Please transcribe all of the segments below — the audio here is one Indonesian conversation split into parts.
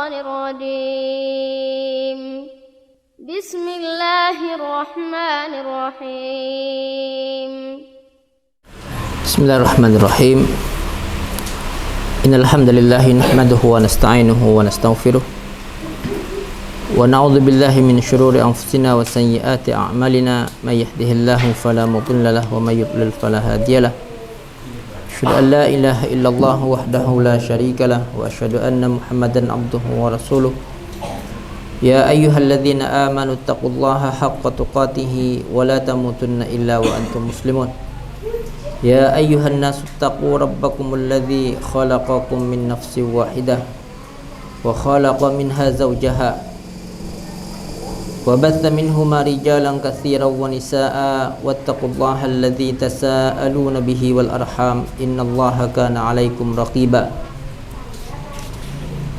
الشيطان الرجيم بسم الله الرحمن الرحيم بسم الله الرحمن الرحيم إن الحمد لله نحمده ونستعينه ونستغفره ونعوذ بالله من شرور أنفسنا وسيئات أعمالنا من يهده الله فلا مضل له ومن يضلل فلا هادي له أشهد أن لا إله إلا الله وحده لا شريك له وأشهد أن محمدا عبده ورسوله يا أيها الذين آمنوا اتقوا الله حق تقاته ولا تموتن إلا وأنتم مسلمون يا أيها الناس اتقوا ربكم الذي خلقكم من نفس واحدة وخلق منها زوجها وبث منهما رجالا كثيرا ونساء واتقوا الله الذي تساءلون به والأرحام إن الله كان عليكم رقيبا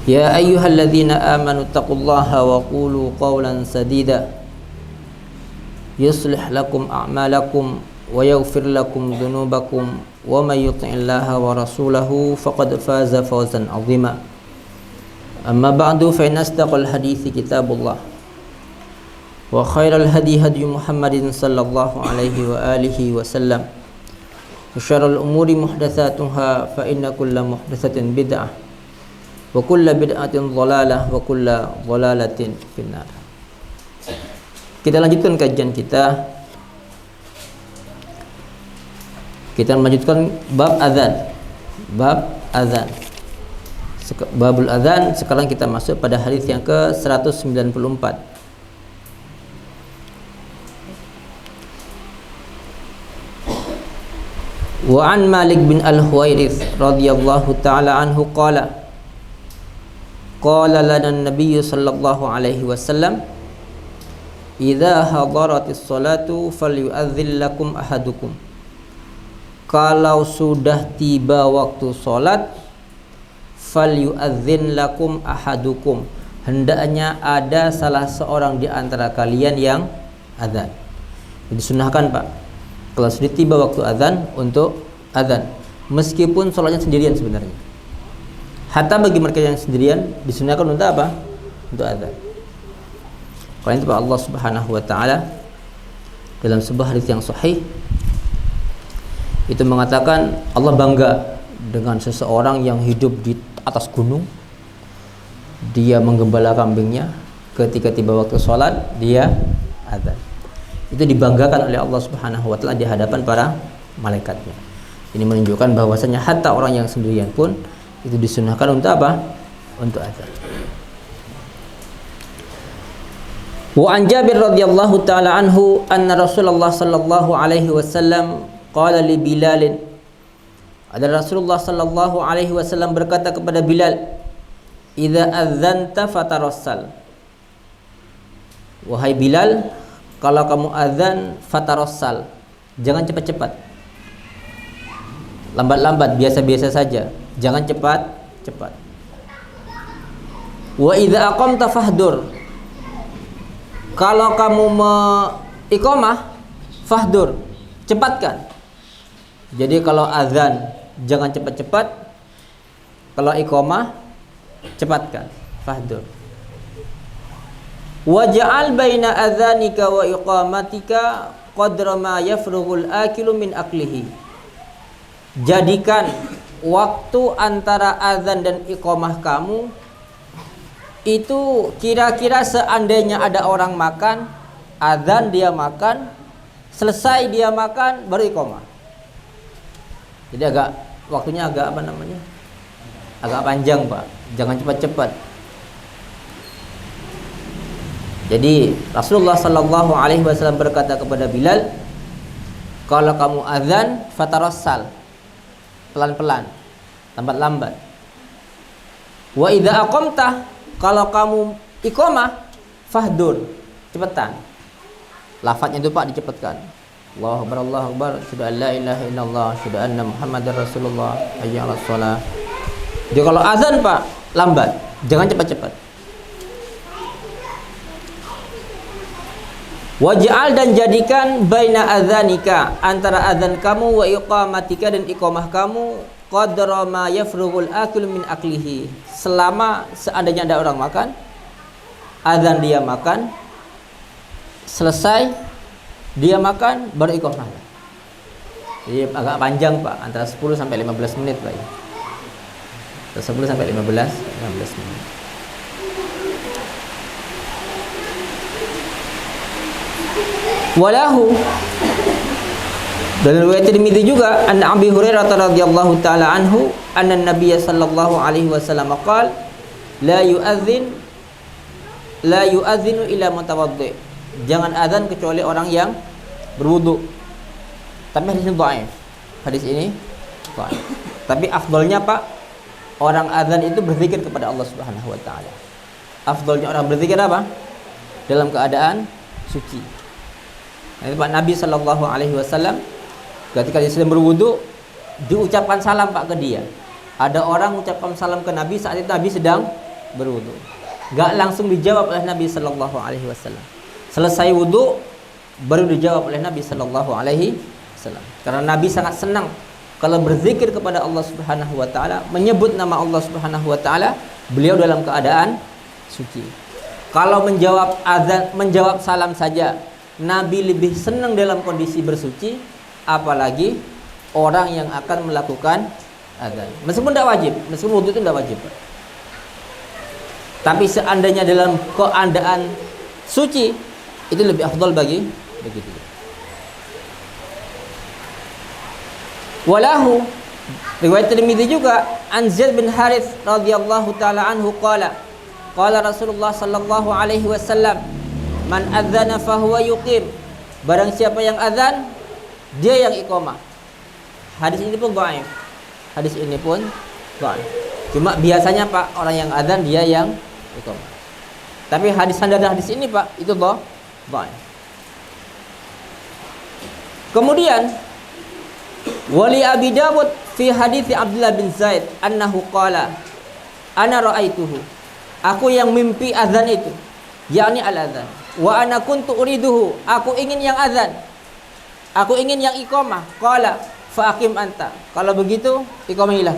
يا أيها الذين آمنوا اتقوا الله وقولوا قولا سديدا يصلح لكم أعمالكم ويغفر لكم ذنوبكم ومن يطع الله ورسوله فقد فاز فوزا عظيما أما بعد فإن أصدق الحديث كتاب الله وخير الهدي هدي محمد صلى الله عليه وآله وسلم وشر الأمور محدثاتها فإن كل محدثة بدعة وكل بدعة ضلالة وكل ضلالة في النار. Kita lanjutkan kajian kita. Kita melanjutkan bab azan. Bab azan. Babul azan. Sekarang kita masuk pada hadis yang ke-194. Wa an Malik bin Al-Huwairits radhiyallahu ta'ala anhu qala lana an-nabiy sallallahu alaihi wasallam idza hadaratis salatu falyu'adhdhil lakum ahadukum. Kalau sudah tiba waktu salat falyu'adhdhin lakum ahadukum, hendaknya ada salah seorang di antara kalian yang azan. Disunahkan Pak, kalau sudah tiba waktu azan untuk azan, meskipun sholatnya sendirian sebenarnya. Hatta bagi mereka yang sendirian disunahkan untuk apa? Untuk azan. Karena itu Allah Subhanahu wa taala dalam sebuah hadis yang sahih itu mengatakan Allah bangga dengan seseorang yang hidup di atas gunung, dia menggembala kambingnya, ketika tiba waktu sholat dia azan. Itu dibanggakan oleh Allah Subhanahu wa taala di hadapan para malaikatnya. Ini menunjukkan bahwasanya hatta orang yang sendirian pun itu disunahkan untuk apa? Untuk azan. Wa an Jabir radhiyallahu taala anhu anna Rasulullah sallallahu alaihi wasallam qala li Bilal. Ada Rasulullah sallallahu alaihi wasallam berkata kepada Bilal, "Idza adzanta fatarassal." Wahai Bilal, kalau kamu azan fatarassal, jangan cepat-cepat, lambat-lambat, biasa-biasa saja, jangan cepat-cepat. Wa idza aqamta fahdur, kalau kamu iqamah fahdur, cepatkan. Jadi kalau azan jangan cepat-cepat, kalau iqamah cepatkan, fahdur. Waj'al baina adzanika wa iqamatika qadra ma yafrughul akilu min aklihi. Jadikan waktu antara azan dan iqamah kamu itu kira-kira seandainya ada orang makan, azan dia makan, selesai dia makan baru iqamah. Jadi waktunya agak agak panjang Pak, jangan cepat-cepat. Jadi Rasulullah sallallahu alaihi wasallam berkata kepada Bilal, kalau kamu azan fatarassal, pelan-pelan, lambat-lambat. Wa idza aqamta, kalau kamu iqamah fahdur, cepetan. Lafadznya itu Pak dicepatkan. Allahu akbar, Allahu akbar, asyhadu an la ilaha illallah, asyhadu anna Muhammadar Rasulullah, hayya 'alas shalah. Jadi kalau azan Pak lambat, jangan cepat-cepat. Waj'al, dan jadikan baina adzanika, antara azan kamu, wa iqamatika, dan iqamah kamu, qadra ma yafrughul akil min aklihi. Selama seandainya ada orang makan, azan dia makan, selesai dia makan baru iqamah. Jadi agak panjang Pak, antara 10 sampai 15 menit Pak. 10 sampai 15 menit. Walahu, dan riwayat Tirmidzi juga an Abi Hurairah radhiyallahu taala anhu anna Nabiy sallallahu alaihi wasallam qala la yu'adzinu illa mutawaddi. Jangan azan kecuali orang yang berwudu. Tapi hadis ini dhaif. Hadis ini dhaif. Tapi afdalnya Pak, orang azan itu berzikir kepada Allah Subhanahu wa taala. Afdalnya orang berzikir apa? Dalam keadaan suci. Nah, Pak Nabi sallallahu alaihi wasallam ketika dia sedang berwudu diucapkan salam Pak ke dia. Ada orang mengucapkan salam ke Nabi saat itu Nabi sedang berwudu. Gak langsung dijawab oleh Nabi sallallahu alaihi wasallam. Selesai wudu baru dijawab oleh Nabi sallallahu alaihi wasallam. Karena Nabi sangat senang kalau berzikir kepada Allah Subhanahu wa taala, menyebut nama Allah Subhanahu wa taala, beliau dalam keadaan suci. Kalau menjawab azan, menjawab salam saja Nabi lebih senang dalam kondisi bersuci, apalagi orang yang akan melakukan azan. Meskipun tidak wajib, meskipun wudu itu tidak wajib. Tapi seandainya dalam keadaan suci, itu lebih afdal bagi dia. Walahu, riwayat Tirmidzi juga an Zaid bin Harits radhiyallahu taala anhu qala Rasulullah sallallahu alaihi wasallam, man adzana fahuwa yuqim. Barang siapa yang azan, dia yang iqamah. Hadis ini pun dhaif. Cuma biasanya Pak, orang yang azan dia yang iqamah. Tapi standar hadis ini Pak, itu dhaif. Kemudian wali Abi Dawud fi hadits Abdullah bin Zaid annahu qala ana ra'aituhu. Aku yang mimpi azan itu, yakni al-azan. Wa ana kuntu uriduhu, aku ingin yang azan, aku ingin yang iqamah. Qala fa aqim anta. Kalau begitu iqamahilah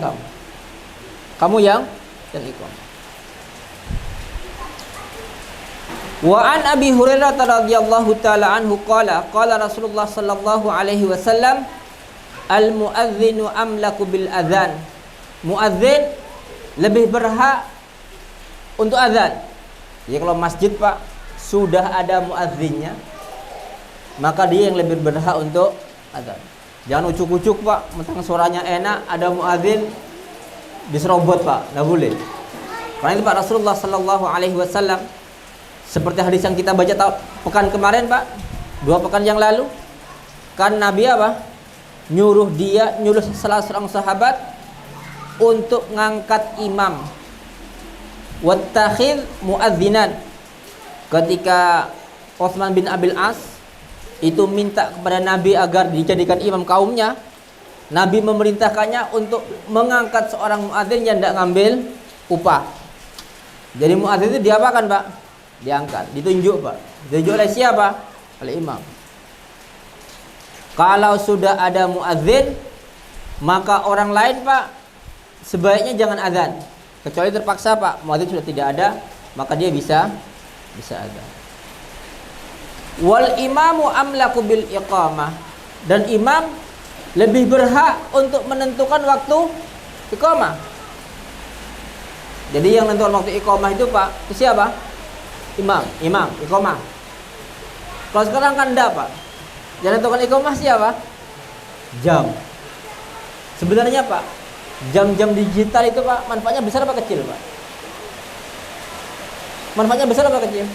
kamu yang iqamah. Wa an Abi Hurairah radhiyallahu taala anhu qala Rasulullah sallallahu alaihi wasallam, al muadzinu amlaku bil adzan. Muadzin lebih berhak untuk azan. Ya kalau masjid Pak sudah ada muazzinnya, maka dia yang lebih berhak untuk azan. Jangan ucuk-ucuk Pak, mentang suaranya enak, ada muazzin diserobot Pak, nggak boleh. Karena itu Pak Rasulullah sallallahu alaihi wasallam, seperti hadis yang kita baca pekan kemarin Pak, 2 pekan yang lalu, kan Nabi apa? Nyuruh salah seorang sahabat untuk ngangkat imam, wattakhidh muadzinan. Ketika Utsman bin Abil As itu minta kepada Nabi agar dijadikan imam kaumnya, Nabi memerintahkannya untuk mengangkat seorang muadzin yang tidak ngambil upah. Jadi muadzin itu diapakan Pak? Diangkat, ditunjuk Pak. Ditunjuk oleh siapa? Oleh imam. Kalau sudah ada muadzin, maka orang lain Pak sebaiknya jangan azan. Kecuali terpaksa Pak, muadzin sudah tidak ada, maka dia bisa azan. Wal imamu amlaku bil iqamah, dan imam lebih berhak untuk menentukan waktu iqamah. Jadi yang menentukan waktu iqamah itu Pak, itu siapa? Imam iqamah. Kalau sekarang kan enggak Pak. Yang menentukan iqamah siapa? Jam. Sebenarnya Pak, jam-jam digital itu Pak, manfaatnya besar apa kecil Pak? Manfaatnya besar apa kecil?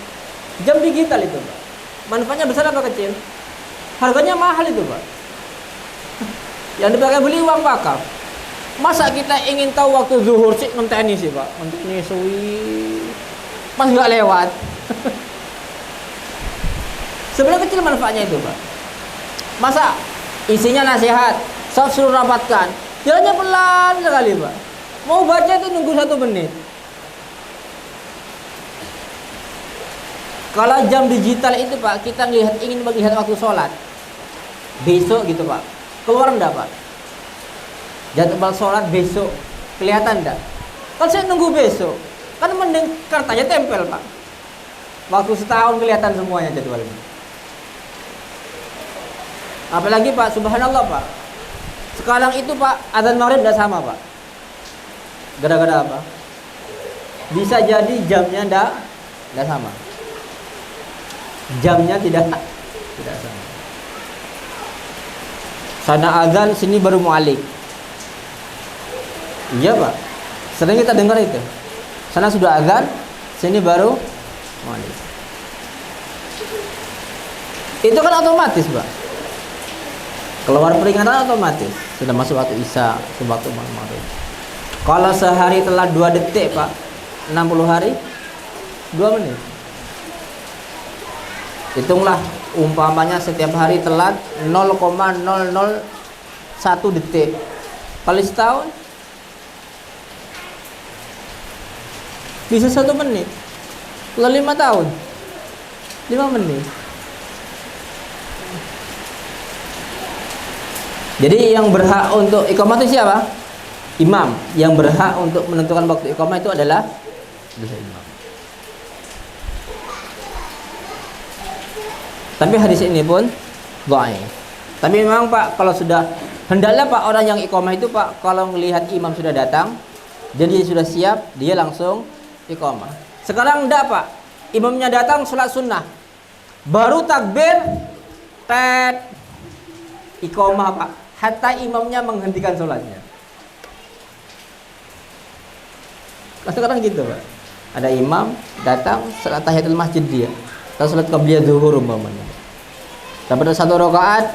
Jam digital itu Pak, manfaatnya besar apa kecil? Harganya mahal itu Pak. Yang dipakai beli uang wakaf. Masa kita ingin tahu waktu zuhur sih ngenteni sih Pak? Ngenteni suwi. Pas nggak lewat. Sebenarnya kecil manfaatnya itu Pak. Masa isinya nasihat, saya suruh rapatkan, jalannya pelan sekali Pak. Mau baca itu nunggu 1 menit. Kalau jam digital itu Pak, kita ingin melihat waktu sholat besok gitu Pak, keluar enggak Pak? jadwal sholat besok kelihatan enggak? Kalau saya nunggu besok, kan mending kartanya tempel Pak. Waktu setahun kelihatan semuanya jadwalnya. Apalagi Pak, subhanallah Pak. Sekarang itu Pak, azan maghrib enggak sama Pak. Gara-gara apa? Bisa jadi jamnya enggak sama. Jamnya tidak sama. Sana azan, sini baru mu'alik. Iya Pak, sering kita dengar itu. Sana sudah azan, sini baru mu'alik. Itu kan otomatis Pak. Keluar peringatan otomatis. Sudah masuk waktu isya, waktu maghrib. Kalau sehari telat 2 detik Pak, 60 hari 2 menit. Hitunglah, umpamanya setiap hari telat 0,001 detik kali setahun bisa 1 menit. Kalau 5 tahun 5 menit. Jadi yang berhak untuk iqamah itu siapa? Imam. Yang berhak untuk menentukan waktu iqamah itu adalah imam. Tapi hadis ini pun dhaif. Tapi memang Pak, kalau sudah hendaklah Pak orang yang iqamah itu Pak, kalau melihat imam sudah datang dan dia sudah siap, dia langsung iqamah. Sekarang enggak Pak, imamnya datang sholat sunnah, baru takbir, iqamah Pak, hatta imamnya menghentikan sholatnya. Nah, sekarang gitu Pak, ada imam datang sholat tahiyatul masjid dia, atau sholat qabliyah zuhur umpamanya. Dapat 1 rakaat,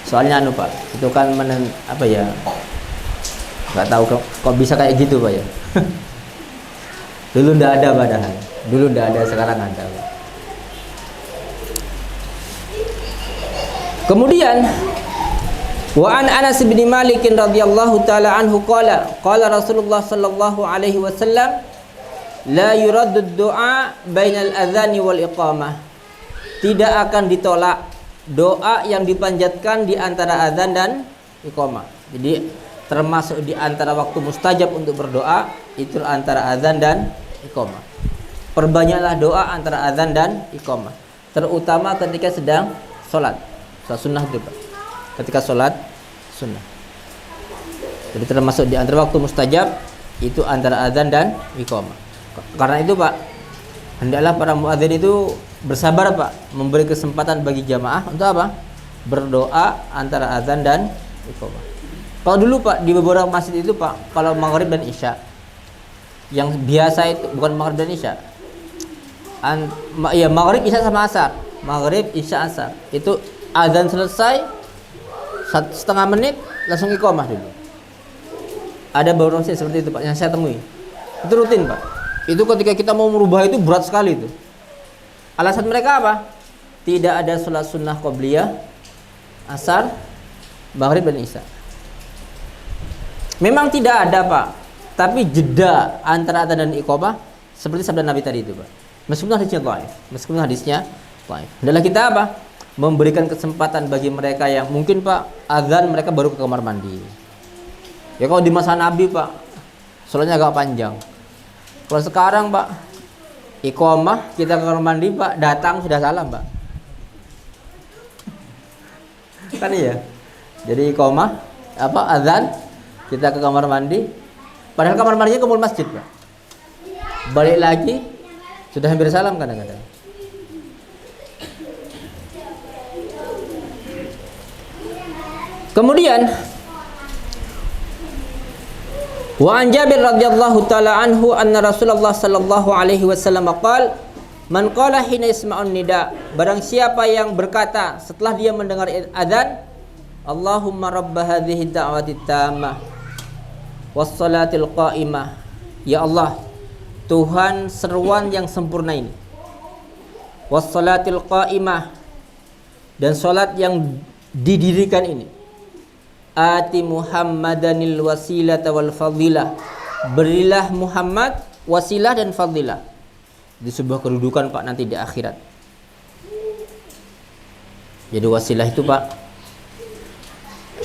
soalnya Pak, itu kan apa ya? Nggak tahu kok bisa kayak gitu Pak ya. Dulu ndak ada padahal. Dulu ndak ada, sekarang ada Pak. Kemudian wa an Anas bin Malik radhiyallahu taala anhu qala Rasulullah sallallahu alaihi wasallam la yuraddu du'a bainal adzani wal iqamah. Tidak akan ditolak doa yang dipanjatkan di antara azan dan iqamah. Jadi termasuk di antara waktu mustajab untuk berdoa itu antara azan dan iqamah. Perbanyaklah doa antara azan dan iqamah, terutama ketika sedang sholat sunnah itu Pak. Ketika sholat sunnah. Jadi termasuk di antara waktu mustajab itu antara azan dan iqamah. Karena itu Pak, hendaklah para muadzin itu bersabar Pak, memberi kesempatan bagi jamaah untuk apa? Berdoa antara azan dan iqamah. Kalau dulu Pak, di beberapa masjid itu Pak, kalau maghrib dan isya, yang biasa itu bukan maghrib dan isya, ya maghrib isya sama asar, maghrib isya asar, itu azan selesai 1,5 menit langsung iqamah dulu. Ada beberapa masjid seperti itu Pak, yang saya temui. Itu rutin Pak. Itu ketika kita mau merubah itu berat sekali itu. Alasan mereka apa? Tidak ada sholat sunnah qabliyah, asar, maghrib dan isya. Memang tidak ada Pak, tapi jeda antara adzan dan iqamah seperti sabda Nabi tadi itu Pak. Meskipun hadisnya dhaif, hendaklah kita apa? Memberikan kesempatan bagi mereka yang mungkin Pak adzan mereka baru ke kamar mandi. Ya kalau di masa Nabi Pak, sholatnya agak panjang. Kalau sekarang Pak, iqamah kita ke kamar mandi Pak, datang sudah salam Pak. Kan iya. Jadi iqamah apa azan, kita ke kamar mandi, padahal kamar mandinya ke masjid Pak. Balik lagi sudah hampir salam kadang-kadang. Kemudian wa an Jabir radhiyallahu taala anhu anna Rasulullah sallallahu alaihi wasallam qala man qala hina yasma'un nida, barang siapa yang berkata setelah dia mendengar azan, Allahumma rabb hadhihi da'wati tammah was salatil qa'imah, ya Allah Tuhan seruan yang sempurna ini, was salatil qa'imah, dan salat yang didirikan ini, ati Muhammadanil wasilata wal fadilah, berilah Muhammad wasilah dan fadilah. Di sebuah kedudukan Pak nanti di akhirat. Jadi wasilah itu Pak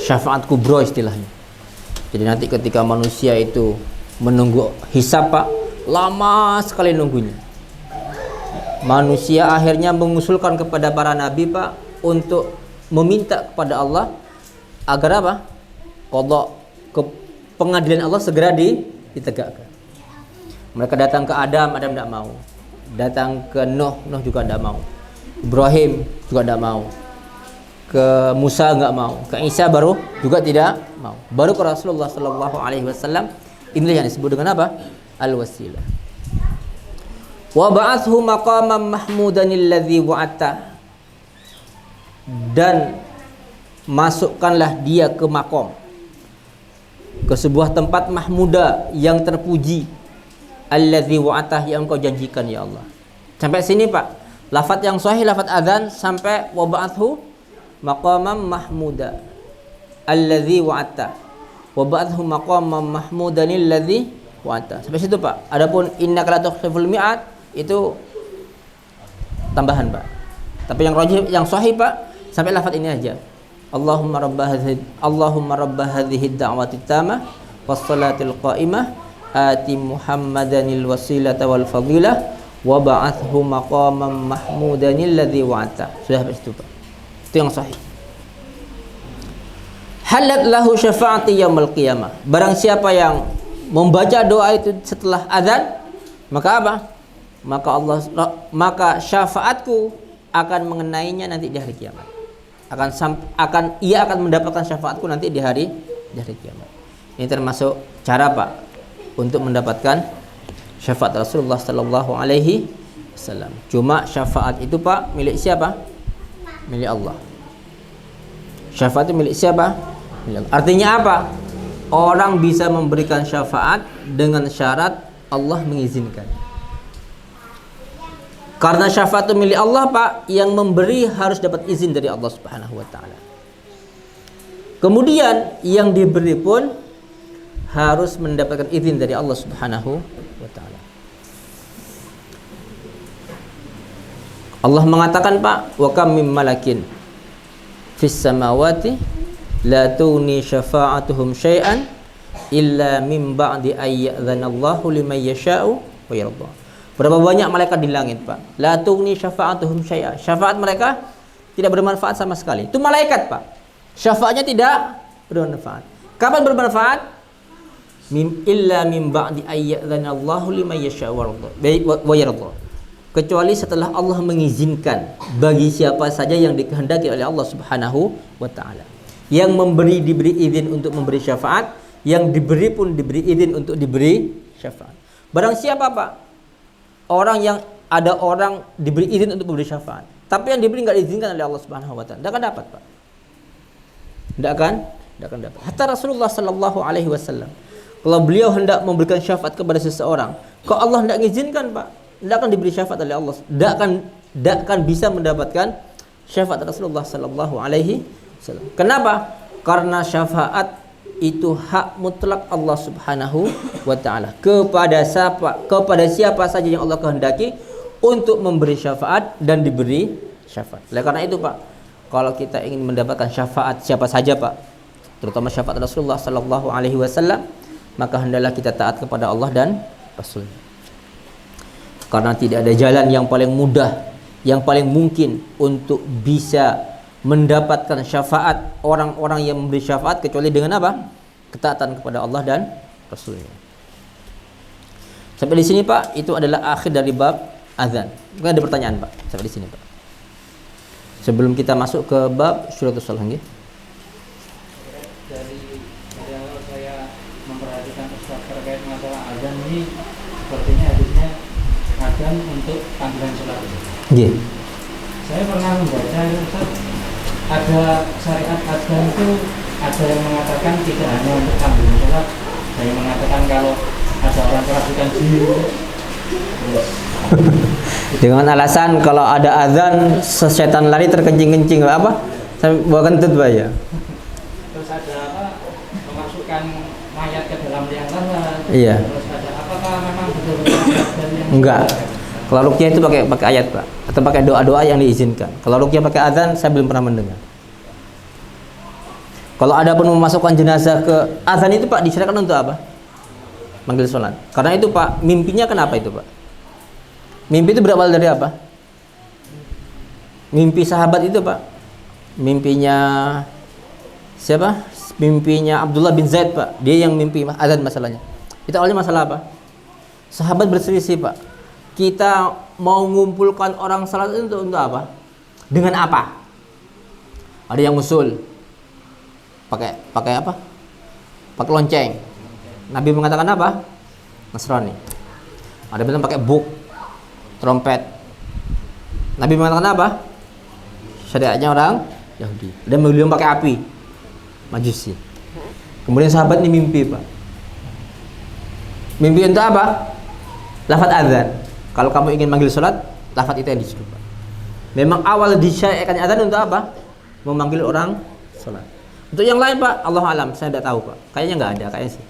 syafaat kubro istilahnya. Jadi nanti ketika manusia itu menunggu hisab Pak, lama sekali nunggunya. Manusia akhirnya mengusulkan kepada para nabi Pak untuk meminta kepada Allah agar apa? Qadha, ke pengadilan Allah segera ditegakkan. Mereka datang ke Adam, Adam tidak mau. Datang ke Nuh, Nuh juga tidak mau. Ibrahim juga tidak mau. Ke Musa enggak mau, ke Isa baru juga tidak mau. Baru ke Rasulullah sallallahu alaihi wasallam, inilah yang disebut dengan apa? Al-wasilah. Wa ba'athu maqaman mahmudan alladzi wa'ata. Dan masukkanlah dia ke makom, ke sebuah tempat mahmuda yang terpuji, alladzi wa'ata, yang kau janjikan ya Allah. Sampai sini Pak, lafaz yang sahih, lafaz adzan sampai wa ba'athu maqamam mahmuda alladzi wa'ata wa ba'athu maqamam mahmudan alladzi wa'ata. Sampai situ Pak. Adapun innaka la tukhliful mi'ad itu tambahan Pak. Tapi yang rajih, yang sahih Pak, sampai lafaz ini aja. Allahumma rabb hadhihi ad-da'wati tamah was salatil qa'imah ati muhammadanil wasilata wal fadilah wa ba'athu maqamam mahmudan alladzi wa'ata. Sudah habis itu Pak. Itu yang sahih. Halat lahu syafaati yaumil qiyamah. Barang siapa yang membaca doa itu setelah azan, maka apa? Maka syafaatku akan mengenainya nanti di hari kiamat. Ia akan mendapatkan syafaatku nanti di hari kiamat. Ini termasuk cara Pak untuk mendapatkan syafaat Rasulullah sallallahu alaihi wasallam. Cuma syafaat itu Pak milik siapa? Milik Allah. Syafaat itu milik siapa? Milik Allah. Artinya apa? Orang bisa memberikan syafaat dengan syarat Allah mengizinkan. Karena syafaat itu milik Allah Pak, yang memberi harus dapat izin dari Allah Subhanahu wa taala. Kemudian yang diberi pun harus mendapatkan izin dari Allah Subhanahu wa taala. Allah mengatakan Pak, wa kam mim malakin fis samawati la tughni syafa'atuhum syai'an illa min ba'di ay ya'dzanallahu liman yasha'u wa yarda. Berapa banyak malaikat di langit Pak, la tughni syafa'atuhum syai'an. Syafaat mereka tidak bermanfaat sama sekali. Itu malaikat Pak. Syafaatnya tidak bermanfaat. Kapan bermanfaat? Illa min ba'di ay ya'dzanallahu liman yasha'u wa yarda. Kecuali setelah Allah mengizinkan bagi siapa saja yang dikehendaki oleh Allah Subhanahu wa taala. Yang memberi diberi izin untuk memberi syafaat, yang diberi pun diberi izin untuk diberi syafaat. Barang siapa Pak? Orang diberi izin untuk memberi syafaat, tapi yang diberi enggak diizinkan oleh Allah Subhanahu wa taala, enggak akan dapat Pak. Enggak akan dapat. Hatta Rasulullah sallallahu alaihi wasallam, kalau beliau hendak memberikan syafaat kepada seseorang, kok Allah enggak mengizinkan Pak, tidak akan diberi syafaat oleh Allah, tidak akan bisa mendapatkan syafaat Rasulullah sallallahu alaihi wasallam. Kenapa? Karena syafaat itu hak mutlak Allah Subhanahu wa taala kepada siapa saja yang Allah kehendaki untuk memberi syafaat dan diberi syafaat. Oleh karena itu Pak, kalau kita ingin mendapatkan syafaat siapa saja Pak, terutama syafaat Rasulullah sallallahu alaihi wasallam, maka hendaklah kita taat kepada Allah dan Rasul-Nya. Karena tidak ada jalan yang paling mudah, yang paling mungkin untuk bisa mendapatkan syafaat orang-orang yang memberi syafaat kecuali dengan apa? Ketaatan kepada Allah dan Rasul-Nya. Sampai di sini Pak, itu adalah akhir dari bab azan. Mungkin ada pertanyaan Pak sampai di sini Pak. Sebelum kita masuk ke bab syurutus shalah nggih. Dari awal saya memperhatikan Ustaz terkait masalah azan ini, sepertinya hadisnya azan untuk panggilan sholat. Nggih. Saya pernah membaca Ustaz, ada syariat azan itu ada yang mengatakan tidak hanya untuk panggilan sholat, ada yang mengatakan kalau ada orang kerasukan jin. Dengan alasan kalau ada azan setan lari terkencing-kencing apa? Sampai bawa kentut Pak ya. Terus ada apa? Memasukkan mayat ke dalam liang lahat. Iya. Terus ada apakah memang betul-betul azan yang Enggak. Kalau ruqyah itu pakai ayat Pak, atau pakai doa-doa yang diizinkan. Kalau ruqyah pakai azan saya belum pernah mendengar. Kalau ada pun memasukkan jenazah ke azan itu Pak disyariatkan untuk apa? Manggil sholat. Karena itu Pak, mimpinya kenapa itu Pak? Mimpi itu berawal dari apa? Mimpi sahabat itu Pak. Mimpinya siapa? Mimpinya Abdullah bin Zaid Pak. Dia yang mimpi azan masalahnya. Itu awalnya masalah apa? Sahabat berselisih Pak. Kita mau mengumpulkan orang salat itu untuk apa? Dengan apa? Ada yang usul pakai apa? Pakai lonceng. Nabi mengatakan apa? Nasrani. Ada bilang pakai buk, trompet. Nabi mengatakan apa? Syariatnya orang Yahudi. Dan beliau pakai api, Majusi. Kemudian sahabat ini mimpi Pak. Mimpi untuk apa? Lafaz azan. Kalau kamu ingin manggil sholat, lafaz itu yang disuruh Pak. Memang awal disyariatkan azan untuk apa? Memanggil orang sholat. Untuk yang lain Pak, Allah alam, saya tidak tahu Pak. Kayaknya nggak ada, kayaknya sih.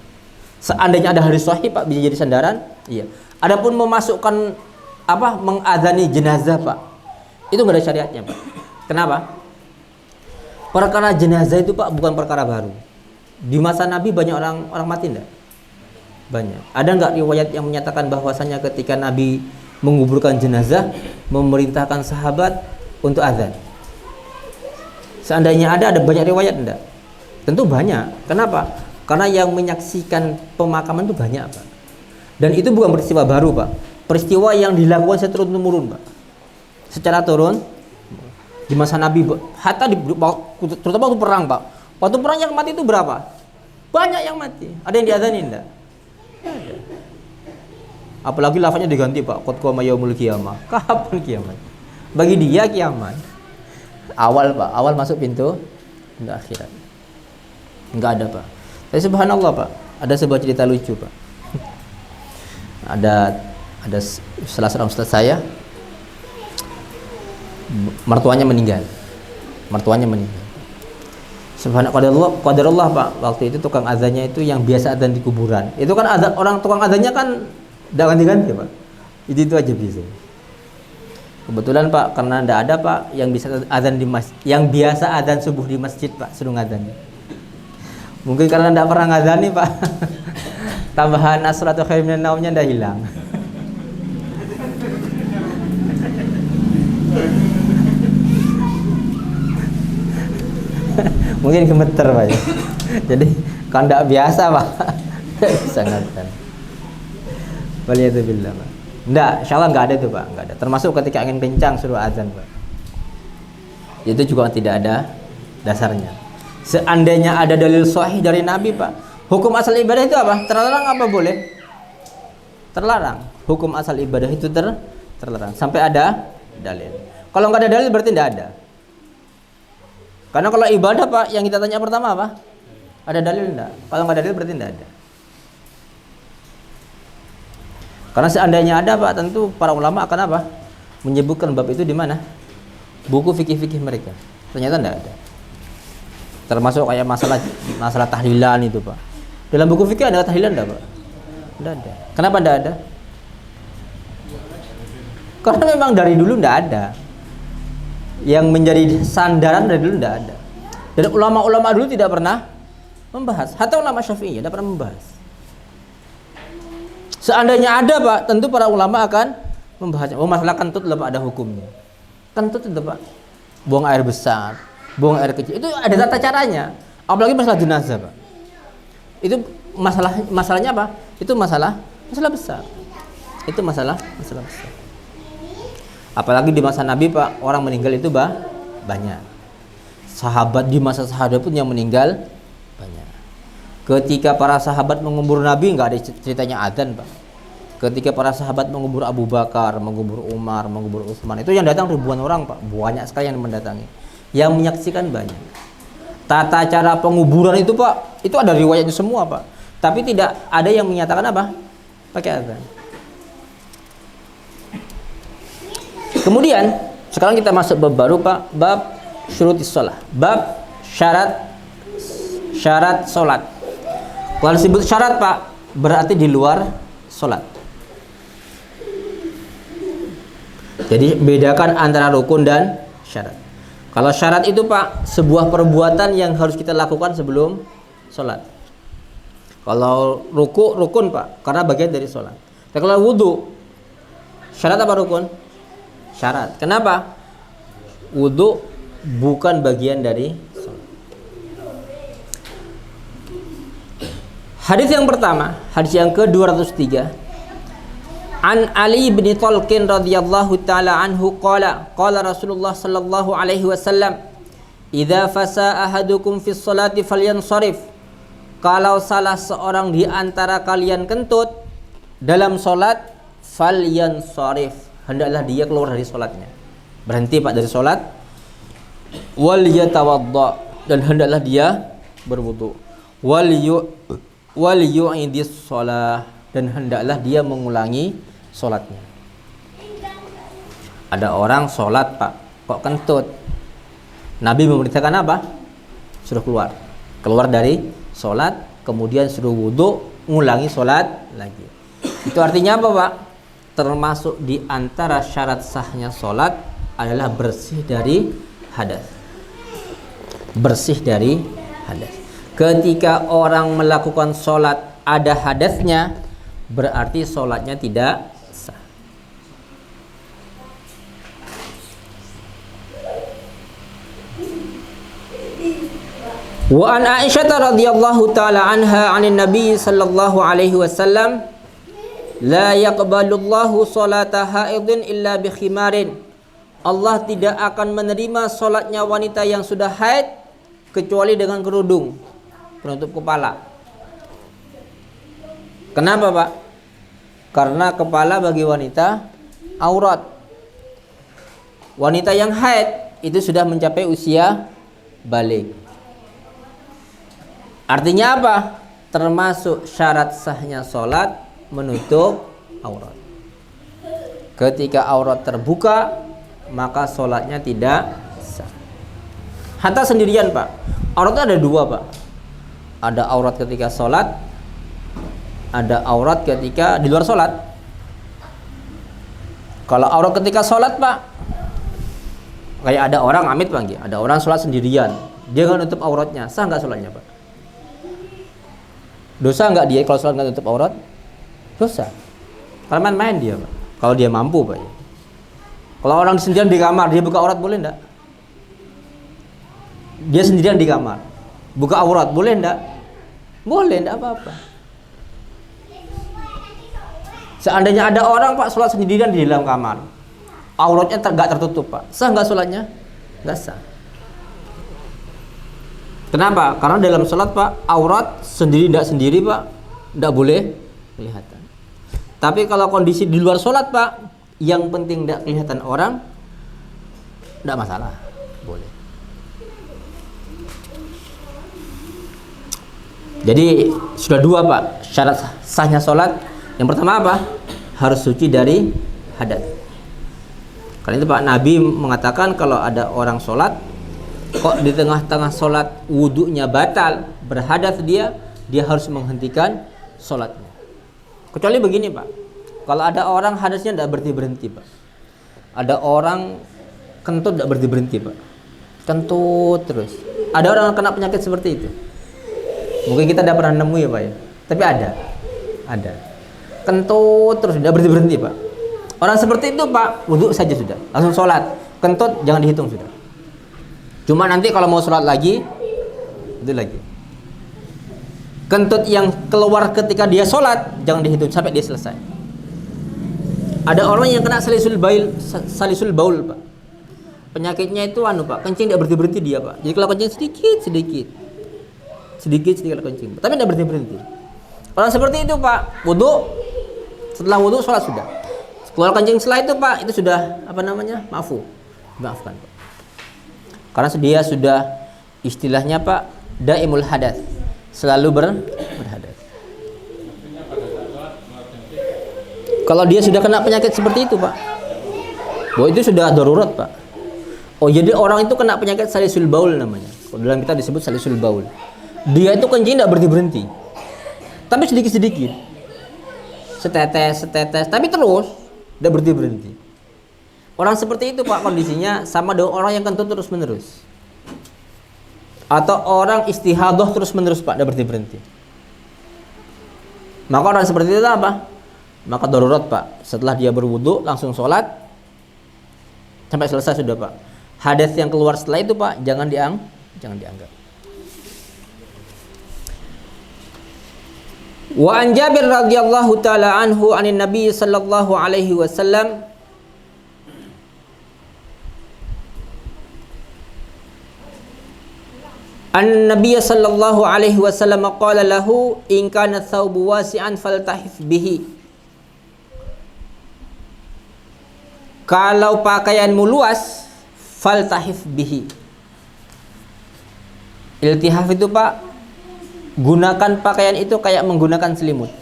Seandainya ada hadis sahih Pak, bisa jadi sandaran. Iya. Adapun memasukkan apa? Mengadzani jenazah Pak, itu nggak ada syariatnya Pak. Kenapa? Perkara jenazah itu Pak bukan perkara baru. Di masa Nabi banyak orang mati enggak? Banyak. Ada nggak riwayat yang menyatakan bahwasanya ketika Nabi menguburkan jenazah memerintahkan sahabat untuk azan? Seandainya ada banyak riwayat enggak? Tentu banyak. Kenapa? Karena yang menyaksikan pemakaman itu banyak Pak. Dan itu bukan peristiwa baru Pak. Peristiwa yang dilakukan secara turun-temurun Pak. Secara turun di masa Nabi, hatta terutama waktu perang Pak. Waktu perang yang mati itu berapa? Banyak yang mati. Ada yang diadzanin enggak? Ada. Apalagi lafaznya diganti Pak, qad qama yaumul qiyamah. Kapan kiamat? Bagi dia kiamat. Awal Pak, awal masuk pintu akhirat. Enggak ada Pak. Tapi subhanallah Pak, ada sebuah cerita lucu Pak. Ada salah seorang ustaz saya, mertuanya meninggal. Subhanallah, qadarullah Pak. Waktu itu tukang azannya itu yang biasa azan di kuburan. Itu kan azan, orang tukang azannya kan enggak ganti-ganti Pak. Itu aja bisa. Kebetulan Pak, karena enggak ada Pak yang bisa azan di masjid, yang biasa azan subuh di masjid Pak, suruh ngazan. Mungkin karena enggak pernah ngazani Pak. Tambahan as-salatu khairum minan naumnya udah hilang. Mungkin gemeter Pak ya. Jadi kalau enggak biasa Pak, bisa ngazan. Waliyadzubillah Pak. Enggak, insyaallah enggak ada itu Pak, enggak ada. Termasuk ketika angin kencang suruh azan Pak. Itu juga tidak ada dasarnya. Seandainya ada dalil sahih dari Nabi Pak, hukum asal ibadah itu apa? Terlarang apa boleh? Terlarang. Hukum asal ibadah itu terlarang sampai ada dalil. Kalau nggak ada dalil berarti tidak ada. Karena kalau ibadah Pak, yang kita tanya pertama apa? Ada dalil enggak? Kalau nggak ada dalil berarti tidak ada. Karena seandainya ada Pak, tentu para ulama akan apa? Menyebutkan bab itu di mana? Buku fikih-fikih mereka. Ternyata tidak ada. Termasuk kayak masalah tahlilan itu Pak. Dalam buku fikih ada tahlilan enggak Pak? Tidak ada. Kenapa tidak ada? Karena memang dari dulu tidak ada. Yang menjadi sandaran dari dulu tidak ada. Dan ulama-ulama dulu tidak pernah membahas. Hatta ulama Syafi'i tidak pernah membahas. Seandainya ada Pak, tentu para ulama akan membahasnya. Oh, masalah kentut lah Pak, ada hukumnya. Kentut itu Pak, buang air besar, buang air kecil, itu ada tata caranya. Apalagi masalah jenazah Pak. Itu masalahnya apa? Itu masalah besar. Itu masalah besar. Apalagi di masa Nabi Pak, orang meninggal itu banyak. Sahabat di masa sahabat pun yang meninggal banyak. Ketika para sahabat mengubur Nabi nggak ada ceritanya adzan Pak. Ketika para sahabat mengubur Abu Bakar, mengubur Umar, mengubur Utsman, itu yang datang ribuan orang Pak, banyak sekali yang mendatangi. Yang menyaksikan banyak. Tata cara penguburan itu Pak, itu ada riwayatnya semua Pak. Tapi tidak ada yang menyatakan apa? Pakai adzan. Kemudian sekarang kita masuk bab baru Pak, bab syurutis shalah, bab syarat salat. Kalau disebut syarat Pak, berarti di luar salat. Jadi bedakan antara rukun dan syarat. Kalau syarat itu Pak, sebuah perbuatan yang harus kita lakukan sebelum sholat. Kalau rukun Pak, karena bagian dari sholat. Tapi kalau wudu, syarat apa rukun? Syarat. Kenapa? Wudu bukan bagian dari sholat. Hadis yang pertama, hadis yang ke-203. An Ali bin Talqin radhiyallahu taala anhu qala Rasulullah sallallahu alaihi wasallam, "Idza fasa ahadukum fi sholati falyansharif." Kalau salah seorang di antara kalian kentut dalam salat, falyansharif, hendaklah dia keluar dari salatnya. Berhenti Pak dari salat. Wal yatawadda, dan hendaklah dia berwudu. Wal yu'idis shalah, dan hendaklah dia mengulangi sholatnya. Ada orang sholat Pak, kok kentut. Nabi memerintahkan apa? Suruh keluar dari sholat, kemudian suruh wudu, ngulangi sholat lagi. Itu artinya apa Pak? Termasuk di antara syarat sahnya sholat adalah bersih dari hadas. Bersih dari hadas. Ketika orang melakukan sholat ada hadasnya, berarti sholatnya tidak sah. Wa an Aisyah radhiyallahu taala anha 'anil Nabi sallallahu alaihi wasallam, la yaqbalullahu salata haidin illa bi khimarin. Allah tidak akan menerima salatnya wanita yang sudah haid kecuali dengan kerudung penutup kepala. Kenapa Pak? Karena kepala bagi wanita aurat. Wanita yang haid itu sudah mencapai usia balik. Artinya apa? Termasuk syarat sahnya sholat menutup aurat. Ketika aurat terbuka, maka sholatnya tidak sah. Hatta sendirian Pak. Aurat ada dua Pak. Ada aurat ketika sholat, ada aurat ketika di luar sholat. Kalau aurat ketika sholat Pak, kayak ada orang amit Pak, ada orang sholat sendirian, dia nggak nutup auratnya, sah nggak sholatnya Pak? Dosa nggak dia kalau sholat nggak nutup aurat? Dosa. Karena main-main dia Pak. Kalau dia mampu Pak. Kalau orang sendirian di kamar, dia buka aurat boleh nggak? Dia sendirian di kamar, buka aurat boleh nggak? Boleh, nggak apa-apa. Seandainya ada orang Pak sholat sendirian di dalam kamar, auratnya nggak tertutup Pak, sah nggak sholatnya? Nggak sah. Kenapa? Karena dalam sholat Pak, aurat sendiri nggak sendiri Pak, nggak boleh kelihatan. Tapi kalau kondisi di luar sholat Pak, yang penting nggak kelihatan orang, nggak masalah, boleh. Jadi sudah dua Pak syarat sahnya sholat. Yang pertama apa? Harus suci dari hadas. Karena itu Pak Nabi mengatakan kalau ada orang sholat, kok di tengah-tengah sholat wudunya batal, berhadas dia harus menghentikan sholatnya. Kecuali begini Pak, kalau ada orang hadasnya tidak berhenti-berhenti Pak. Ada orang kentut tidak berhenti-berhenti Pak, kentut terus. Ada orang kena penyakit seperti itu. Mungkin kita tidak pernah nemu ya Pak ya, tapi ada. Kentut terus tidak berhenti-berhenti Pak. Orang seperti itu Pak, wudu saja sudah, langsung sholat. Kentut jangan dihitung sudah. Cuma nanti kalau mau sholat lagi, itu lagi. Kentut yang keluar ketika dia sholat jangan dihitung sampai dia selesai. Ada orang yang kena salisul baul Pak. Penyakitnya itu Pak, kencing tidak berhenti-berhenti dia Pak. Jadi kalau kencing sedikit kalau kencing, tapi tidak berhenti-berhenti. Orang seperti itu Pak, wudu, setelah wudu sholat sudah. Keluar kencing setelah itu Pak, itu sudah maafkan Pak. Karena dia sudah istilahnya Pak daimul hadas, selalu berhadas. Kalau dia sudah kena penyakit seperti itu Pak, itu sudah darurat Pak. Jadi orang itu kena penyakit salisul baul namanya. Kalau dalam kita disebut salisul baul. Dia itu kencing tidak berhenti, tapi sedikit-sedikit, setetes, tapi terus tidak berhenti. Orang seperti itu Pak kondisinya sama dengan orang yang kentut terus menerus, atau orang istihadah terus menerus Pak, tidak berhenti. Maka orang seperti itu apa? Maka darurat Pak. Setelah dia berwudu langsung sholat sampai selesai sudah Pak. Hadas yang keluar setelah itu Pak jangan dianggap. Wa an Jabir radhiyallahu taala anhu anin Nabi sallallahu alaihi wasallam An-Nabiy sallallahu alaihi wasallam qala lahu in kana thawbu wasi'an faltahif bihi. Kalau pakaianmu luas, faltahif bihi. Iltihaf itu Pak, gunakan pakaian itu kayak menggunakan selimut.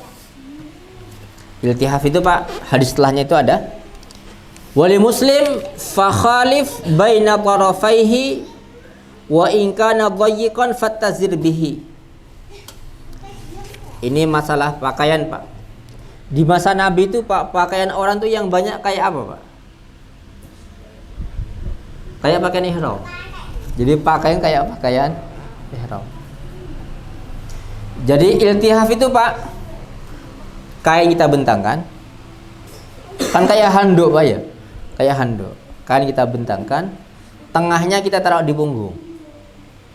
Iltihaf itu Pak, hadis setelahnya itu ada. Wali Muslim fa khalif baina tarafaihi wa in kana dhayyiqan fattazir bihi. Ini masalah pakaian Pak. Di masa Nabi itu Pak, pakaian orang tuh yang banyak kayak apa Pak? Kayak pakaian ihram. Jadi pakaian kayak pakaian ihram. Jadi iltihaf itu Pak, kain kita bentangkan. Kan kayak handuk Pak ya. Kayak handuk. Kain kita bentangkan, tengahnya kita taruh di punggung.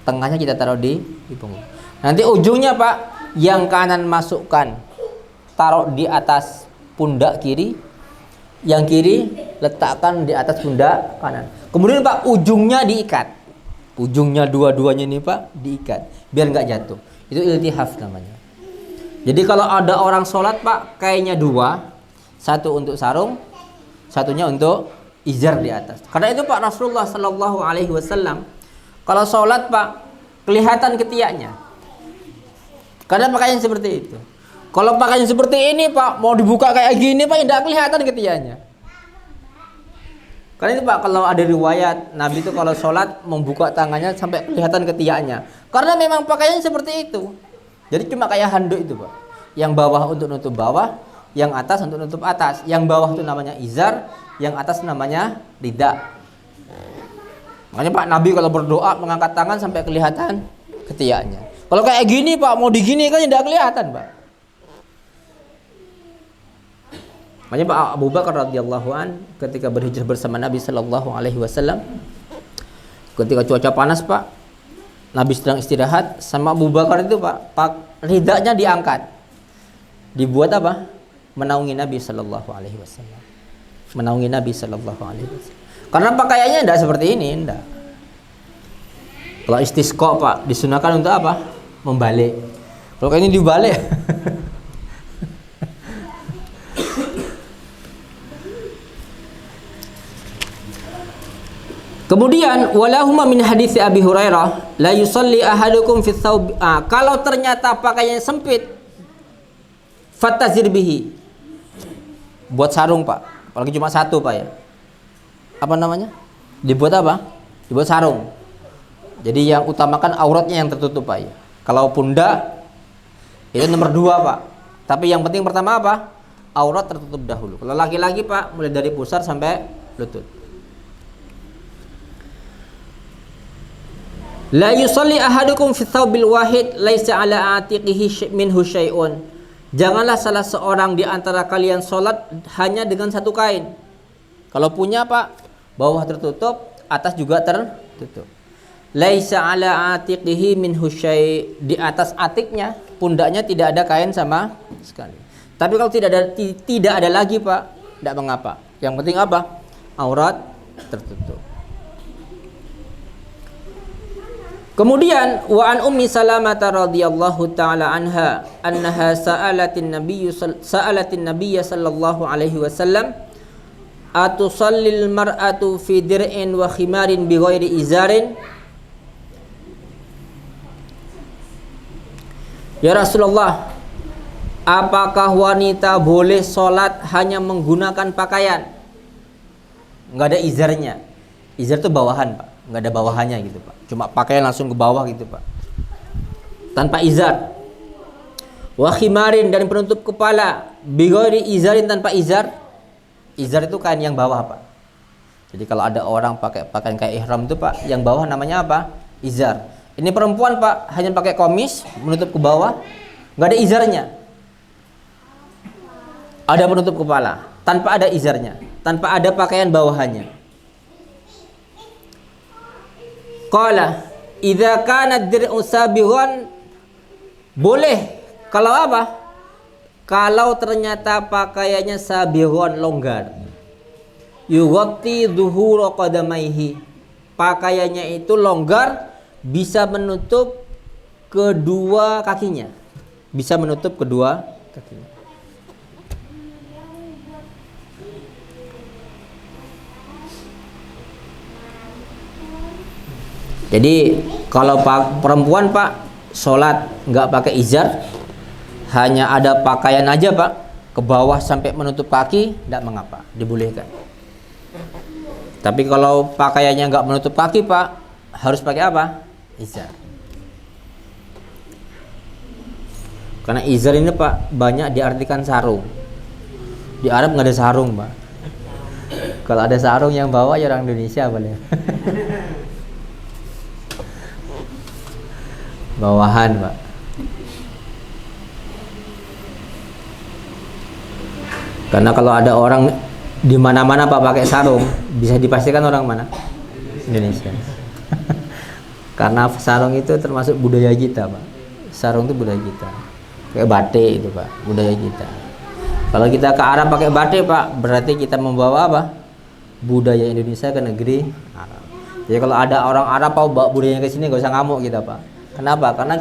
Tengahnya kita taruh di punggung. Nanti ujungnya Pak, yang kanan masukkan, taruh di atas pundak kiri, yang kiri letakkan di atas pundak kanan. Kemudian Pak, ujungnya diikat. Ujungnya dua-duanya ini Pak diikat biar nggak jatuh. Itu iltihaf namanya. Jadi kalau ada orang sholat Pak, kainnya dua, satu untuk sarung, satunya untuk izar di atas. Karena itu Pak Rasulullah Sallallahu Alaihi Wasallam kalau sholat Pak kelihatan ketiaknya. Karena pakaian seperti itu. Kalau pakaian seperti ini Pak mau dibuka kayak gini Pak tidak kelihatan ketiaknya. Karena itu Pak kalau ada riwayat Nabi itu kalau sholat membuka tangannya sampai kelihatan ketiaknya. Karena memang pakaian seperti itu. Jadi cuma kayak handuk itu Pak. Yang bawah untuk nutup bawah, yang atas untuk nutup atas. Yang bawah itu namanya izar, yang atas namanya rida. Makanya Pak Nabi kalau berdoa mengangkat tangan sampai kelihatan ketiaknya. Kalau kayak gini Pak mau digini kan tidak kelihatan Pak. Makanya Pak Abu Bakar radhiyallahu an ketika berhijrah bersama Nabi sallallahu alaihi wasallam, ketika cuaca panas Pak, Nabi sedang istirahat sama Abu Bakar itu Pak ridanya diangkat. Dibuat apa? Menaungi Nabi sallallahu alaihi wasallam. Menaungi Nabi sallallahu alaihi wasallam. Karena pakaiannya tidak seperti ini, tidak. Kalau istisqa Pak disunahkan untuk apa? Membalik. Kalau kayak ini dibalik. Kemudian walahuma min hadits Abi Hurairah la yusalli ahadukum fi thawb. Kalau ternyata pakaiannya sempit, fattazir bihi. Buat sarung Pak. Apalagi cuma satu Pak ya. Apa namanya? Dibuat apa? Dibuat sarung. Jadi yang utamakan auratnya yang tertutup Pak ya. Kalau pundak itu nomor 2 Pak. Tapi yang penting pertama apa? Aurat tertutup dahulu. Kalau laki-laki Pak mulai dari pusar sampai lutut. La yusalli ahadukum fi thawbil wahid laisa ala atiqihi minhu syai'un. Janganlah salah seorang di antara kalian sholat hanya dengan satu kain. Kalau punya Pak, bawah tertutup, atas juga tertutup. Laisa ala atiqihi minhu syai'. Di atas atiknya, pundaknya tidak ada kain sama sekali. Tapi kalau tidak ada lagi Pak, tidak mengapa. Yang penting apa? Aurat tertutup. Kemudian wa an Ummi Salamah radhiyallahu taala anha annaha sa'alatin Nabiy sallallahu alaihi wasallam atusallil mar'atu fi dir'in wa khimarin bighairi izarin. Ya Rasulullah, apakah wanita boleh sholat hanya menggunakan pakaian? Enggak ada izarnya. Izar itu bawahan Pak, enggak ada bawahannya gitu Pak. Cuma pakaian langsung ke bawah gitu Pak, tanpa izar. Wa khimarin, dan penutup kepala, bighairi izarin, tanpa izar. Izar itu kain yang bawah Pak. Jadi kalau ada orang pakai pakaian kayak ihram itu Pak, yang bawah namanya apa? Izar. Ini perempuan Pak, hanya pakai komis menutup ke bawah, nggak ada izarnya. Ada penutup kepala, tanpa ada izarnya, tanpa ada pakaian bawahannya. Qala idza kana dir'u sabighan, boleh kalau apa? Kalau ternyata pakaiannya sabighan, longgar. Yughatti dhuhura qadamaihi, pakaiannya itu longgar, bisa menutup kedua kakinya, bisa menutup kedua kakinya. Jadi kalau perempuan Pak sholat nggak pakai izar, hanya ada pakaian aja Pak, ke bawah sampai menutup kaki, tidak mengapa, dibolehkan. Tapi kalau pakaiannya nggak menutup kaki Pak, harus pakai apa? Izar. Karena izar ini Pak banyak diartikan sarung. Di Arab nggak ada sarung Pak. Kalau ada sarung yang bawa ya orang Indonesia boleh. Bawahan Pak. Karena kalau ada orang di mana-mana Pak pakai sarung, bisa dipastikan orang mana? Indonesia. Karena sarung itu termasuk budaya kita Pak. Sarung itu budaya kita. Kayak batik itu Pak, budaya kita. Kalau kita ke Arab pakai batik Pak, berarti kita membawa apa? Budaya Indonesia ke negeri Arab. Jadi kalau ada orang Arab mau bawa budayanya ke sini, gak usah ngamuk kita Pak. Kenapa? Karena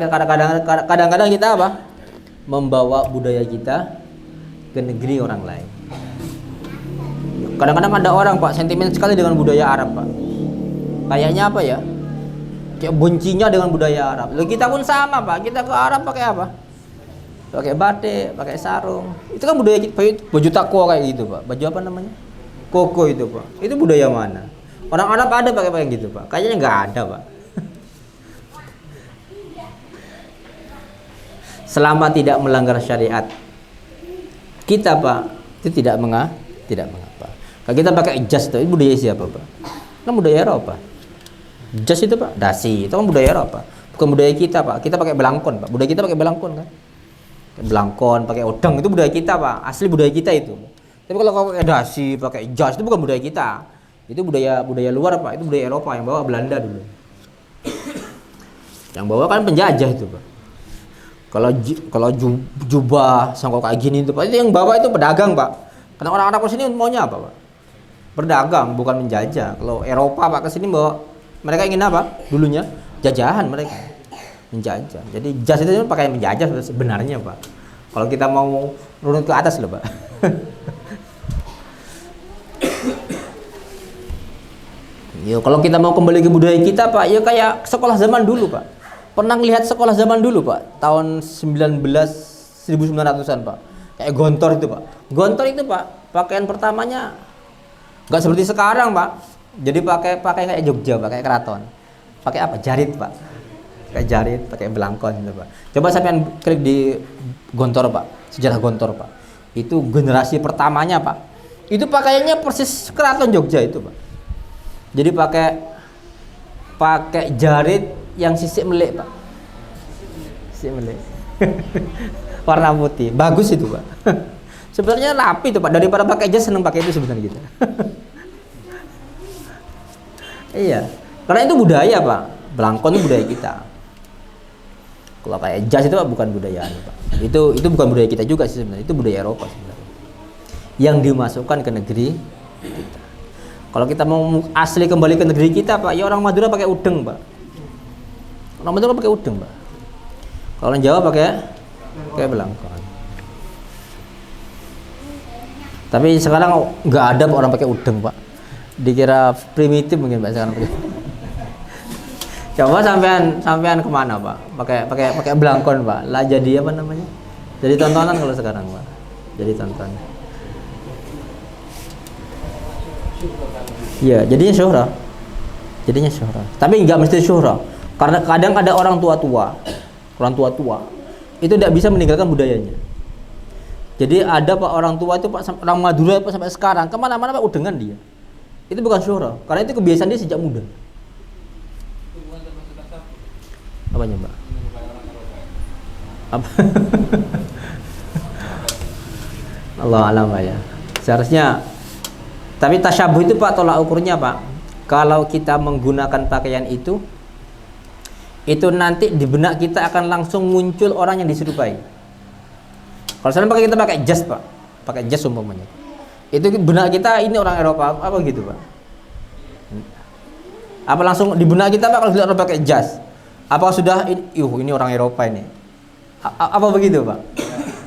kadang-kadang kita apa? Membawa budaya kita ke negeri orang lain. Kadang-kadang ada orang Pak sentimen sekali dengan budaya Arab Pak. Kayaknya apa ya? Kayak bencinya dengan budaya Arab. Lalu kita pun sama Pak. Kita ke Arab pakai apa? Pakai batik, pakai sarung. Itu kan budaya kita. Baju takwa kayak gitu Pak. Baju apa namanya? Koko itu Pak. Itu budaya mana? Orang Arab ada pakai gitu Pak. Kayaknya nggak ada Pak. Selama tidak melanggar syariat, kita Pak itu tidak mengapa. Kalau kita pakai jas itu budaya siapa Pak? Kan budaya Eropa. Jas itu Pak, dasi itu kan budaya Eropa. Bukan budaya kita Pak. Kita pakai belangkon Pak. Budaya kita pakai belangkon kan? Belangkon, pakai udang itu budaya kita Pak. Asli budaya kita itu. Tapi kalau kau pakai dasi, pakai jas itu bukan budaya kita. Itu budaya luar Pak. Itu budaya Eropa yang bawa Belanda dulu. Yang bawa kan penjajah itu Pak. Kalau jubah sangkok kayak gini itu Pak, itu yang bawa itu pedagang Pak. Karena orang-orang ke sini maunya apa Pak? Berdagang, bukan menjajah. Kalau Eropa Pak ke sini bawa, mereka ingin apa? Dulunya jajahan mereka. Menjajah. Jadi jas itu pakai menjajah sebenarnya Pak. Kalau kita mau runut ke atas loh Pak. Yo, kalau kita mau kembali ke budaya kita Pak, ya kayak sekolah zaman dulu Pak. Pernah lihat sekolah zaman dulu Pak, tahun 1900-an Pak. Kayak gontor itu Pak. Gontor itu Pak, pakaian pertamanya nggak seperti sekarang Pak. Jadi pakai kayak Jogja, pakai keraton. Pakai apa? Jarit Pak. Pakai jarit, pakai belangkon gitu Pak. Coba sampean klik di gontor Pak, sejarah gontor Pak. Itu generasi pertamanya Pak. Itu pakaiannya persis keraton Jogja itu Pak. Jadi pakai jarit yang sisik melik Pak. Sisik melik. Warna putih. Bagus itu Pak. Sebenarnya rapi itu Pak. Daripada pakai jas seneng pakai itu sebenarnya gitu. Iya. Karena itu budaya Pak. Belangkon itu budaya kita. Kalau kayak jas itu Pak bukan budaya Pak. Itu bukan budaya kita juga sih sebenarnya. Itu budaya Eropa sebenarnya. Yang dimasukkan ke negeri kita. Kalau kita mau asli kembali ke negeri kita Pak, ya orang Madura pakai udeng Pak. Orang Madura pakai udeng Pak. Kalau orang Jawa pakai belangkon. Tapi sekarang nggak ada Pak orang pakai udeng Pak. Dikira primitif mungkin Pak sekarang. Coba sampean kemana Pak? Pakai belangkon Pak. Lah jadi apa namanya? Jadi tontonan kalau sekarang Pak. Jadi tontonan. Iya, jadinya syuhra. Tapi nggak mesti syuhra. Karena kadang ada orang tua-tua itu tidak bisa meninggalkan budayanya. Jadi ada Pak orang tua itu Pak, orang Madura Pak sampai sekarang kemana-mana Pak udengan dia. Itu bukan syuhra, karena itu kebiasaan dia sejak muda. Apanya, Mbak? Apa? Allah alam ya. Seharusnya, tapi tasyabuh itu Pak, tolak ukurnya Pak. Kalau kita menggunakan pakaian itu nanti di benak kita akan langsung muncul orang yang diserupai. Kalau misalnya kita pakai jas Pak, pakai jas umpamanya, itu benak kita ini orang Eropa apa gitu Pak? Apa langsung di benak kita Pak kalau lihat orang pakai jas? Apa sudah ini orang Eropa ini? Apa begitu Pak?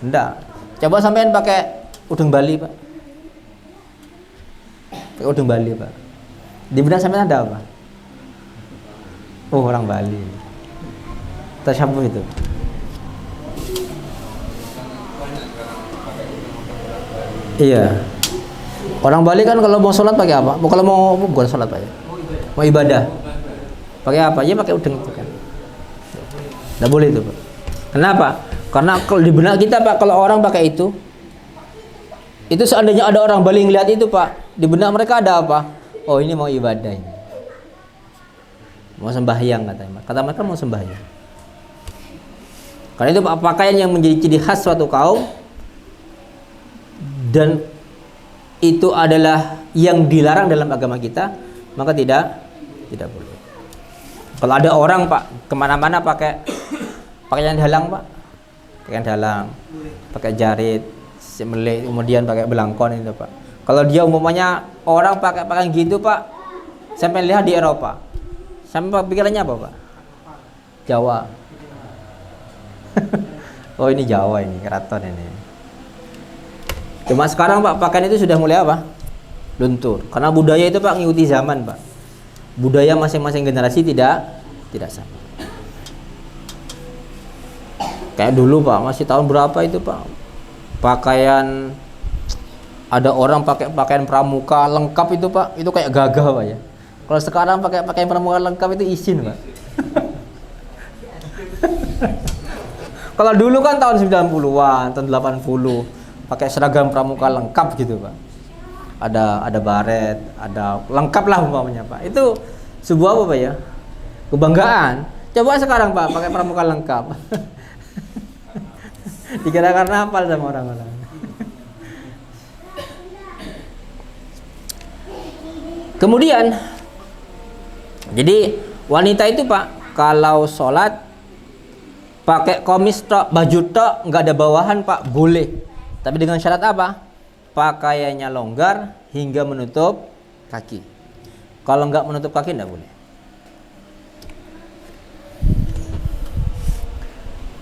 Enggak. Coba sampean pakai udeng Bali Pak. Pakai udeng Bali Pak. Di benak sampean ada apa? Oh, orang Bali. Tasyabuh itu. Iya. Orang Bali kan kalau mau sholat pakai apa? Kalau mau bukan sholat Pak ya. Mau ibadah. Pakai apa? Ya pakai udeng itu kan. Nggak boleh itu Pak. Kenapa? Karena kalau di benak kita Pak, kalau orang pakai itu seandainya ada orang Bali ngeliat itu Pak, di benak mereka ada apa? Oh, ini mau ibadah ini. Mau sembahyang katanya. Kata mereka mau sembahyang. Karena itu pakaian yang menjadi ciri khas suatu kaum dan itu adalah yang dilarang dalam agama kita, maka tidak boleh. Kalau ada orang Pak kemana-mana pakai pakaian dalang Pak, pakaian dalang, pakai jarit, semelik, kemudian pakai belangkon itu Pak. Kalau dia umumnya orang pakai pakaian gitu Pak, sampai lihat di Eropa, sampai pikirannya apa Pak? Jawa. Oh, ini Jawa ini, keraton ini. Cuma sekarang Pak pakaian itu sudah mulai apa? Luntur. Karena budaya itu Pak ngikuti zaman Pak. Budaya masing-masing generasi tidak sama. Kayak dulu Pak, masih tahun berapa itu Pak? Pakaian ada orang pakai pakaian pramuka lengkap itu Pak, itu kayak gagah Pak ya. Kalau sekarang pakai pakaian pramuka lengkap itu izin Pak. Kalau dulu kan tahun 90-an, tahun 80, pakai seragam pramuka lengkap gitu Pak. Ada baret, ada lengkap lah umpamanya Pak. Itu sebuah apa Pak ya? Kebanggaan. Coba sekarang Pak pakai pramuka lengkap. Dikira-kira hafal sama orang-orang. Kemudian jadi wanita itu Pak kalau sholat pakai komis tok, baju tok, nggak ada bawahan Pak, boleh. Tapi dengan syarat apa? Pakaiannya longgar hingga menutup kaki. Kalau nggak menutup kaki nggak boleh.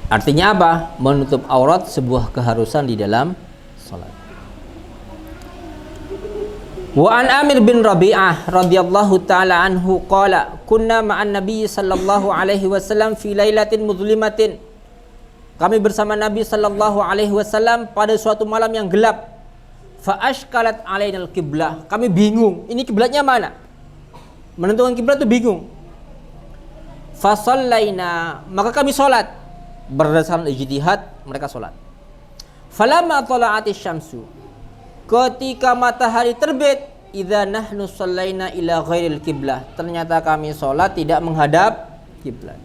Artinya apa? Menutup aurat sebuah keharusan di dalam salat. Wa an Amir bin Rabi'ah radhiyallahu taala anhu qala kunna ma'an Nabi sallallahu alaihi wasallam fi lailatin muzlimatin. Kami bersama Nabi sallallahu alaihi wasallam pada suatu malam yang gelap. Fa ashkalat alainal qiblah. Kami bingung, ini kiblatnya mana? Menentukan kiblat itu bingung. Fa shallaina, maka kami salat. Berdasarkan ijtihad mereka salat. Falamma tala'atis syamsu, ketika matahari terbit, idza nahnu shallaina ila ghairil qiblah, ternyata kami salat tidak menghadap kiblat.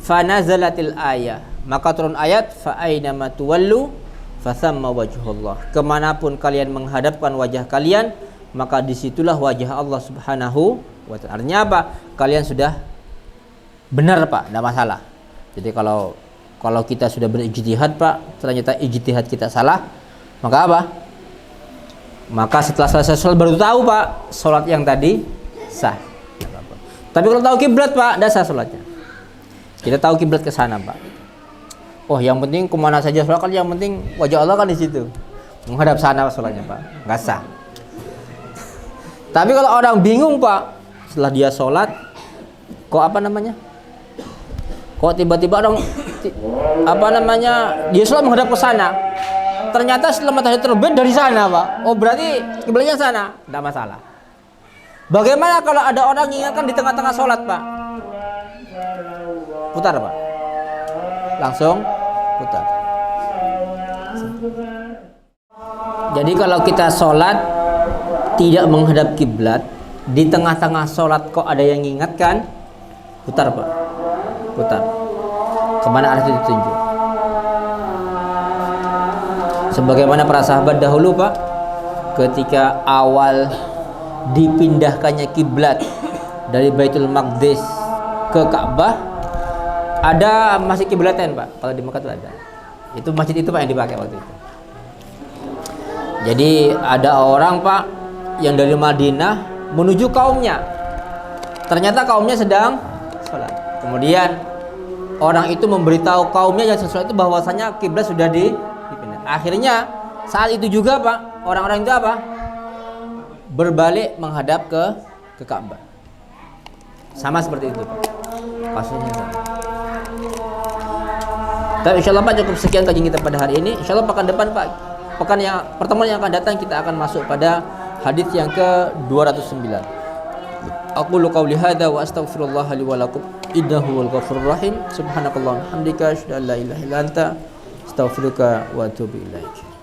Fa nazalatil ayah, maka turun ayat fa aina ma tuwallu fa thamma wajhullah. Kemanapun kalian menghadapkan wajah kalian, maka disitulah wajah Allah Subhanahu wa ta'ala. Artinya apa? Kalian sudah benar Pak, tidak masalah. Jadi kalau kita sudah berijtihad Pak, ternyata ijtihad kita salah, maka apa? Maka setelah selesai sholat baru tahu Pak, sholat yang tadi sah. Tapi kalau tahu kiblat Pak, tidak sah sholatnya. Kita tahu kiblat ke sana Pak. Oh, yang penting kemana saja sholat kan, yang penting wajah Allah kan di situ. Menghadap sana sholatnya Pak, nggak sah. Tapi kalau orang bingung Pak, setelah dia sholat, kok tiba-tiba orang dia sholat menghadap ke sana. Ternyata setelah matahari terbit dari sana Pak. Oh, berarti kiblatnya sana. Tidak masalah. Bagaimana kalau ada orang yang ingatkan di tengah-tengah sholat Pak? Putar Pak. Langsung putar. Jadi kalau kita sholat tidak menghadap kiblat, di tengah-tengah sholat kok ada yang mengingatkan, putar Pak, putar kemana arah itu ditunjuk. Sebagaimana para sahabat dahulu Pak, ketika awal dipindahkannya kiblat dari Baitul Maqdis ke Ka'bah, ada masjid kiblatan Pak. Kalau di Mekah itu ada. Itu masjid itu Pak yang dipakai waktu itu. Jadi ada orang Pak yang dari Madinah menuju kaumnya. Ternyata kaumnya sedang sholat. Kemudian orang itu memberitahu kaumnya yang sesuatu itu bahwasanya kiblat sudah dipindah. Akhirnya saat itu juga Pak, orang-orang itu apa? Berbalik menghadap ke Ka'bah. Sama seperti itu Pak. Kasusnya sama. Tapi insyaallah Pak cukup sekian kajian kita pada hari ini. Insyaallah pekan depan Pak, pertemuan yang akan datang kita akan masuk pada hadis yang ke-209. Aqulu qawli hadza wa astaghfirullah li wa lakum innahu wal ghafurur rahim. Subhanakallahumma hamdika asyhadu an la ilaha illa anta astaghfiruka wa atubu ilaik.